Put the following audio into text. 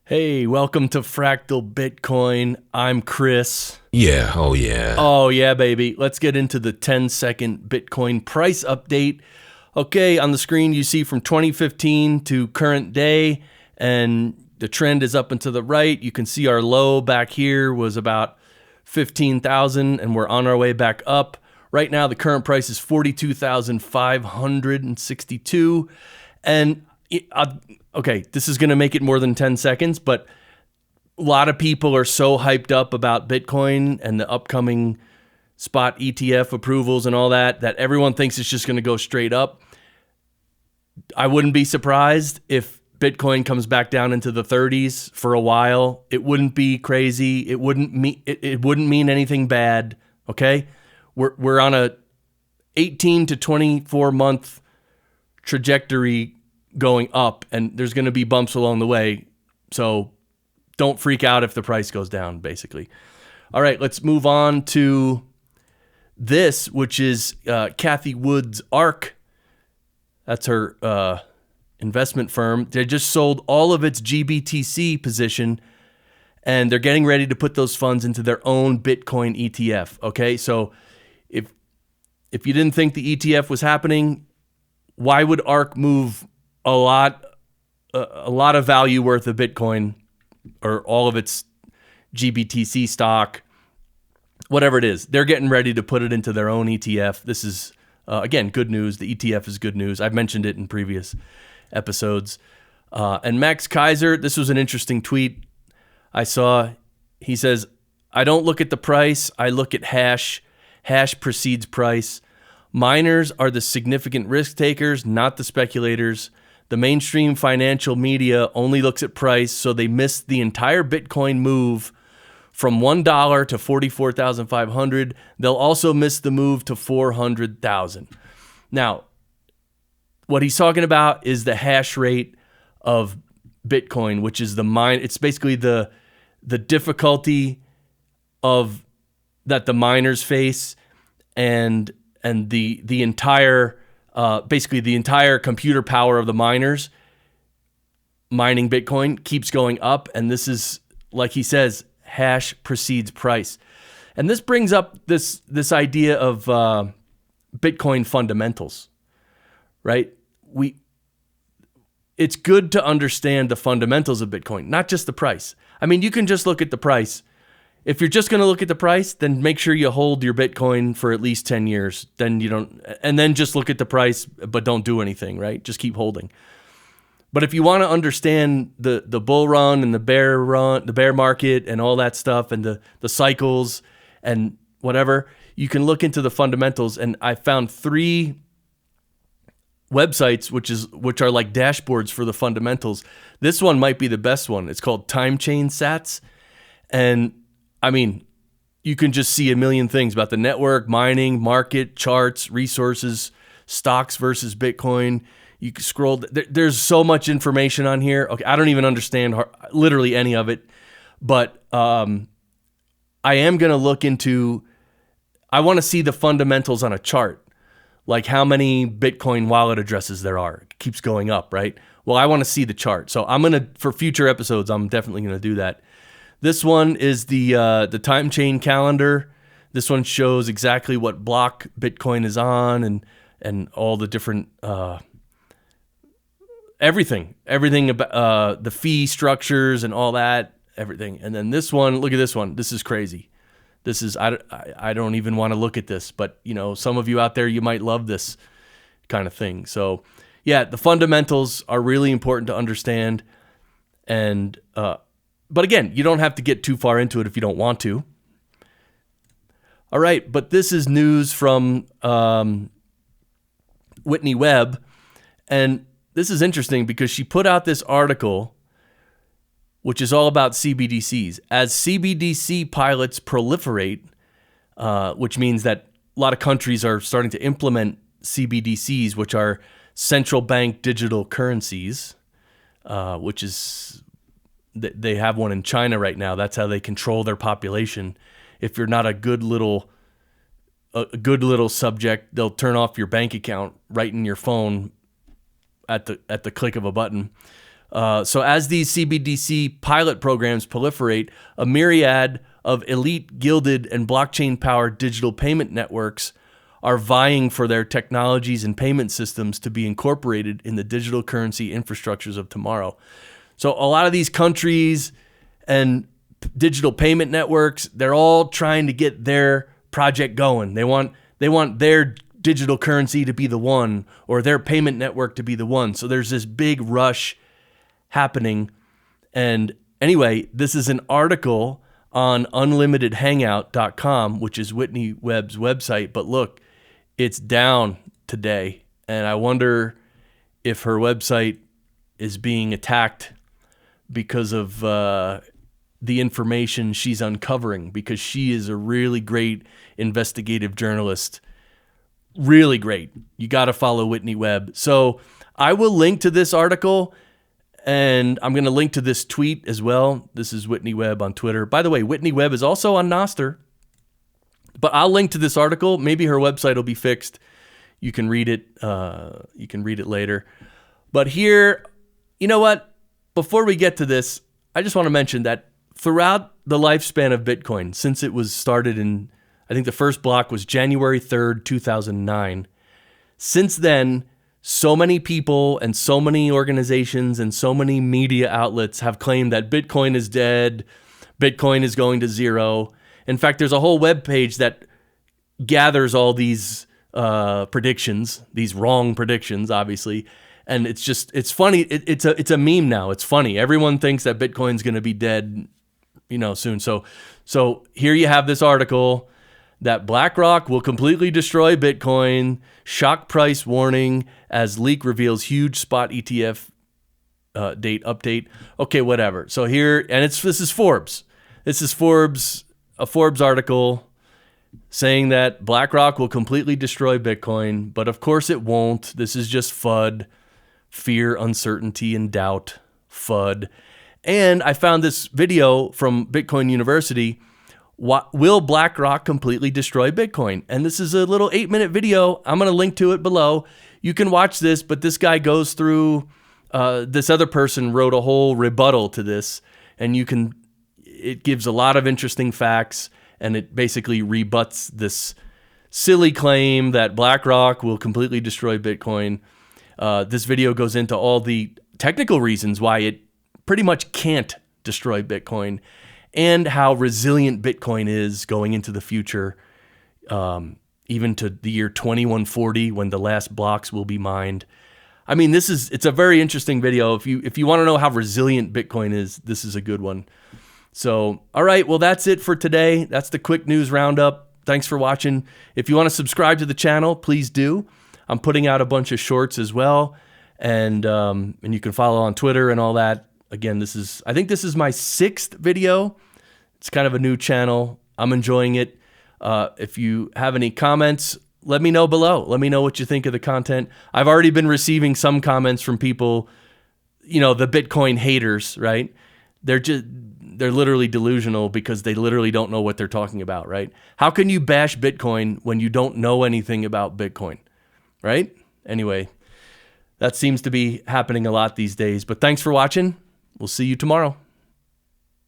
Hey, welcome to Fractal Bitcoin. I'm Chris. Yeah, oh yeah. Oh, yeah, baby. Let's get into the 10-second Bitcoin price update. Okay, on the screen you see from 2015 to current day, and the trend is up and to the right. You can see our low back here was about 15,000, and we're on our way back up. Right now, the current price is 42,562, and okay, this is going to make it more than 10 seconds, but a lot of people are so hyped up about Bitcoin and the upcoming spot ETF approvals and all that everyone thinks it's just going to go straight up. I wouldn't be surprised if Bitcoin comes back down into the 30s for a while. It wouldn't be crazy. It wouldn't mean anything bad, okay? We're on a 18 to 24 month trajectory going up, and there's going to be bumps along the way. So don't freak out if the price goes down, basically. All right, let's move on to this, which is Cathie Wood's ARK. That's her investment firm. They just sold all of its GBTC position, and they're getting ready to put those funds into their own Bitcoin ETF. Okay, so if you didn't think the ETF was happening, why would ARK move a lot of value worth of Bitcoin or all of its GBTC stock, whatever it is? They're getting ready to put it into their own ETF. This is, again, good news. The ETF is good news. I've mentioned it in previous episodes. And Max Kaiser, this was an interesting tweet I saw. He says, I don't look at the price. I look at hash. Hash precedes price. Miners are the significant risk takers, not the speculators. The mainstream financial media only looks at price, so they missed the entire Bitcoin move from $1 to 44,500. They'll also miss the move to 400,000. Now, what he's talking about is the hash rate of Bitcoin, which is it's basically the difficulty of that the miners face, and the entire basically the entire computer power of the miners mining Bitcoin keeps going up. And this is, like he says, hash precedes price. And this brings up this idea of Bitcoin fundamentals, right? It's good to understand the fundamentals of Bitcoin, not just the price. I mean, you can just look at the price. If you're just going to look at the price, then make sure you hold your Bitcoin for at least 10 years. Then you don't, and then just look at the price, but don't do anything, right? Just keep holding. But if you want to understand the bull run and the bear market and all that stuff, and the cycles and whatever, you can look into the fundamentals. And I found 3 websites which are like dashboards for the fundamentals. This one might be the best one. It's called Time Chain Sats, and I mean, you can just see a million things about the network, mining, market, charts, resources, stocks versus Bitcoin. You can scroll. There's so much information on here. Okay, I don't even understand literally any of it, but I am going to look into, I want to see the fundamentals on a chart, like how many Bitcoin wallet addresses there are. It keeps going up, right? Well, I want to see the chart. So for future episodes, I'm definitely going to do that. This one is the time chain calendar. This one shows exactly what block Bitcoin is on, and all the different everything about the fee structures and all that, everything. And then this one, look at this one. This is crazy. This is I don't even want to look at this, but some of you out there, you might love this kind of thing. So yeah, the fundamentals are really important to understand, and but again, you don't have to get too far into it if you don't want to. All right, but this is news from Whitney Webb, and this is interesting because she put out this article which is all about CBDCs. As CBDC pilots proliferate, which means that a lot of countries are starting to implement CBDCs, which are central bank digital currencies, which is... They have one in China right now. That's how they control their population. If you're not a good little subject, they'll turn off your bank account right in your phone at the click of a button. So as these CBDC pilot programs proliferate, a myriad of elite, gilded, and blockchain-powered digital payment networks are vying for their technologies and payment systems to be incorporated in the digital currency infrastructures of tomorrow. So a lot of these countries and digital payment networks, they're all trying to get their project going. They want their digital currency to be the one, or their payment network to be the one. So there's this big rush happening. And anyway, this is an article on unlimitedhangout.com, which is Whitney Webb's website. But look, it's down today. And I wonder if her website is being attacked because of the information she's uncovering, because she is a really great investigative journalist. Really great. You got to follow Whitney Webb. So I will link to this article, and I'm going to link to this tweet as well. This is Whitney Webb on Twitter. By the way, Whitney Webb is also on Nostr, but I'll link to this article. Maybe her website will be fixed. You can read it. You can read it later. But here, you know what? Before we get to this, I just want to mention that throughout the lifespan of Bitcoin, since it was started in, I think the first block was January 3rd, 2009. Since then, so many people and so many organizations and so many media outlets have claimed that Bitcoin is dead, Bitcoin is going to zero. In fact, there's a whole web page that gathers all these predictions, these wrong predictions, obviously. And it's funny. It's a meme now. It's funny. Everyone thinks that Bitcoin's going to be dead, soon. So here you have this article that BlackRock will completely destroy Bitcoin. Shock price warning as leak reveals huge spot ETF date update. Okay, whatever. So here, and this is Forbes. This is a Forbes article saying that BlackRock will completely destroy Bitcoin, but of course it won't. This is just FUD. Fear, uncertainty, and doubt, FUD. And I found this video from Bitcoin University. Will BlackRock completely destroy Bitcoin? And this is a little 8-minute video. I'm going to link to it below. You can watch this, but this guy goes through, this other person wrote a whole rebuttal to this, and it gives a lot of interesting facts, and it basically rebuts this silly claim that BlackRock will completely destroy Bitcoin. This video goes into all the technical reasons why it pretty much can't destroy Bitcoin, and how resilient Bitcoin is going into the future, even to the year 2140 when the last blocks will be mined. I mean, it's a very interesting video. If you want to know how resilient Bitcoin is, this is a good one. So, all right, well, that's it for today. That's the quick news roundup. Thanks for watching. If you want to subscribe to the channel, please do. I'm putting out a bunch of shorts as well, and you can follow on Twitter and all that. Again, I think this is my 6th video. It's kind of a new channel. I'm enjoying it. If you have any comments, let me know below. Let me know what you think of the content. I've already been receiving some comments from people, the Bitcoin haters, right? They're literally delusional because they literally don't know what they're talking about, right? How can you bash Bitcoin when you don't know anything about Bitcoin? Right? Anyway, that seems to be happening a lot these days. But thanks for watching. We'll see you tomorrow.